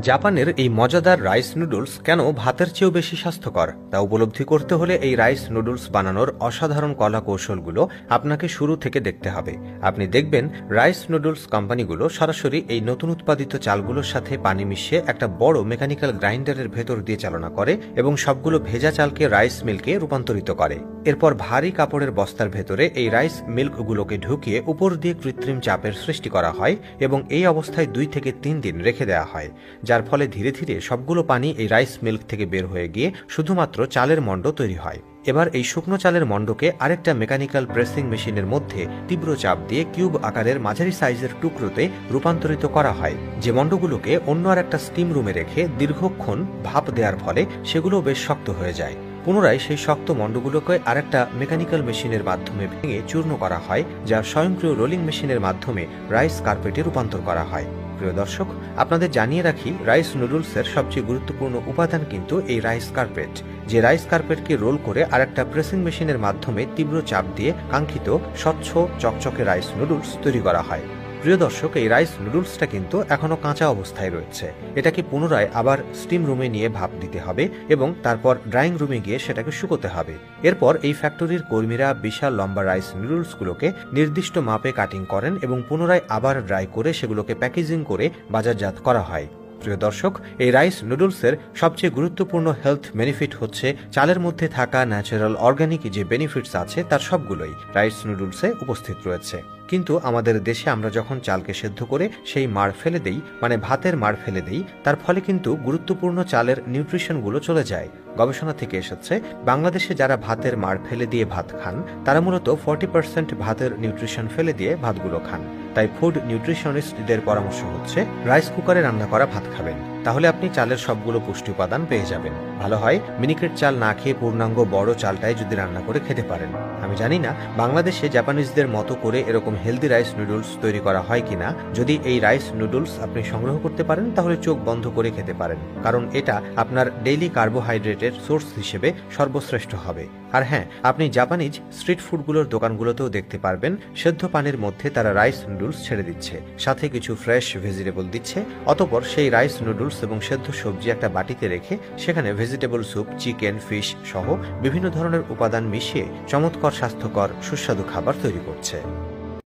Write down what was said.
জাপানের এই মজাদার রাইস নুডলস কেন ভাতের চেয়েও বেশি স্বাস্থ্যকর তা উপলব্ধি করতে হলে এই রাইস নুডলস বানানোর অসাধারণ কলা কৌশলগুলো আপনাকে শুরু থেকে দেখতে হবে। আপনি দেখবেন রাইস নুডলস কোম্পানিগুলো সরাসরি এই নতুন উৎপাদিত চালগুলোর সাথে পানি মিশিয়ে একটা বড় মেকানিক্যাল গ্রাইন্ডারের ভেতর দিয়ে চালনা করে এবং সবগুলো ভেজা চালকে রাইস মিল্কে রূপান্তরিত করে। এরপর ভারী কাপড়ের বস্তার ভেতরে এই রাইস মিল্কগুলোকে ঢুকিয়ে উপর দিয়ে কৃত্রিম চাপের সৃষ্টি করা হয় এবং এই অবস্থায় 2 থেকে 3 দিন রেখে দেওয়া হয়, যার ফলে ধীরে ধীরে সবগুলো পানি এই রাইস মিল্ক থেকে বের হয়ে গিয়ে শুধুমাত্র চালের মণ্ড তৈরি হয়। এবার এই শুকনো চালের মণ্ডকে আরেকটা মেকানিক্যাল প্রেসিং মেশিনের মধ্যে তীব্র চাপ দিয়ে কিউব আকারের মাঝারি সাইজের টুকরোতে রূপান্তরিত করা হয়, যে মণ্ডগুলোকে অন্য আর একটা স্টিম রুমে রেখে দীর্ঘক্ষণ ভাপ দেওয়ার ফলে সেগুলো বেশ শক্ত হয়ে যায়। পুনরায় সেই শক্ত মণ্ডগুলোকে আরেকটা মেকানিক্যাল মেশিনের মাধ্যমে ভেঙে চূর্ণ করা হয়, যা স্বয়ংক্রিয় রোলিং মেশিনের মাধ্যমে রাইস কার্পেটে রূপান্তর করা হয়। প্রিয় দর্শক, আপনাদের জানিয়ে রাখি, রাইস নুডলসের সবচেয়ে গুরুত্বপূর্ণ উপাদান কিন্তু এই রাইস কার্পেট, যে রাইস কার্পেটকে রোল করে আরেকটা প্রেসিং মেশিনের মাধ্যমে তীব্র চাপ দিয়ে কাঙ্ক্ষিত স্বচ্ছ চকচকে রাইস নুডলস তৈরি করা হয়। প্রিয় দর্শক, এই রাইস নুডলসটা কিন্তু এখনো কাঁচা অবস্থায় রয়েছে। এটাকে পুনরায় আবার স্টিম রুমে নিয়ে ভাপ দিতে হবে এবং তারপর ড্রাইং রুমে গিয়ে সেটাকে শুকোতে হবে। এরপর এই ফ্যাক্টরির কর্মীরা বিশাল লম্বা রাইস নুডলসগুলোকে নির্দিষ্ট মাপে কাটিং করেন এবং পুনরায় আবার ড্রাই করে সেগুলোকে প্যাকেজিং করে বাজারজাত করা হয়। প্রিয় দর্শক, এই রাইস নুডলসের সবচেয়ে গুরুত্বপূর্ণ হেলথ বেনিফিট হচ্ছে চালের মধ্যে থাকা ন্যাচারাল অর্গানিক যে বেনিফিটস আছে তার সবগুলোই রাইস নুডলসে উপস্থিত রয়েছে। কিন্তু আমাদের দেশে আমরা যখন চালকে সেদ্ধ করে সেই মাড় ফেলে দেই, মানে ভাতের মাড় ফেলে দেই, তার ফলে কিন্তু গুরুত্বপূর্ণ চালের নিউট্রিশনগুলো চলে যায়। গবেষণা থেকে এসেছে, বাংলাদেশে যারা ভাতের মাড় ফেলে দিয়ে ভাত খান তারা মূলত 40% ভাতের নিউট্রিশন ফেলে দিয়ে ভাতগুলো খান। তাই ফুড নিউট্রিশনিস্টদের পরামর্শ হচ্ছে রাইস কুকারে রান্না করা ভাত খাবেন, তাহলে আপনি চালের সবগুলো পুষ্টি উপাদান পেয়ে যাবেন। ভালো হয় মিনিকেট চাল না খেয়ে পূর্ণাঙ্গ বড় চালটাই যদি রান্না করে খেতে পারেন। আমি জানি না বাংলাদেশে জাপানিজদের মতো করে এরকম হেলদি রাইস নুডলস তৈরি করা হয় কিনা। যদি এই রাইস নুডলস আপনি সংগ্রহ করতে পারেন তাহলে চোখ বন্ধ করে খেতে পারেন, কারণ এটা আপনার ডেইলি কার্বোহাইড্রেটের সোর্স হিসেবে সর্বশ্রেষ্ঠ হবে। আর হ্যাঁ, আপনি জাপানিজ স্ট্রিট ফুডগুলোর দোকানগুলোতেও দেখতে পারবেন সেদ্ধ পানির মধ্যে তারা রাইস নুডলস ছেড়ে দিচ্ছে, সাথে কিছু ফ্রেশ ভেজিটেবল দিচ্ছে। অতঃপর সেই রাইস নুডলস এবং সেদ্ধ সবজি একটা বাটিতে রেখে সেখানে ভেজিটেবল স্যুপ, চিকেন, ফিশ সহ বিভিন্ন ধরনের উপাদান মিশিয়ে চমৎকার স্বাস্থ্যকর সুস্বাদু খাবার তৈরি করছে।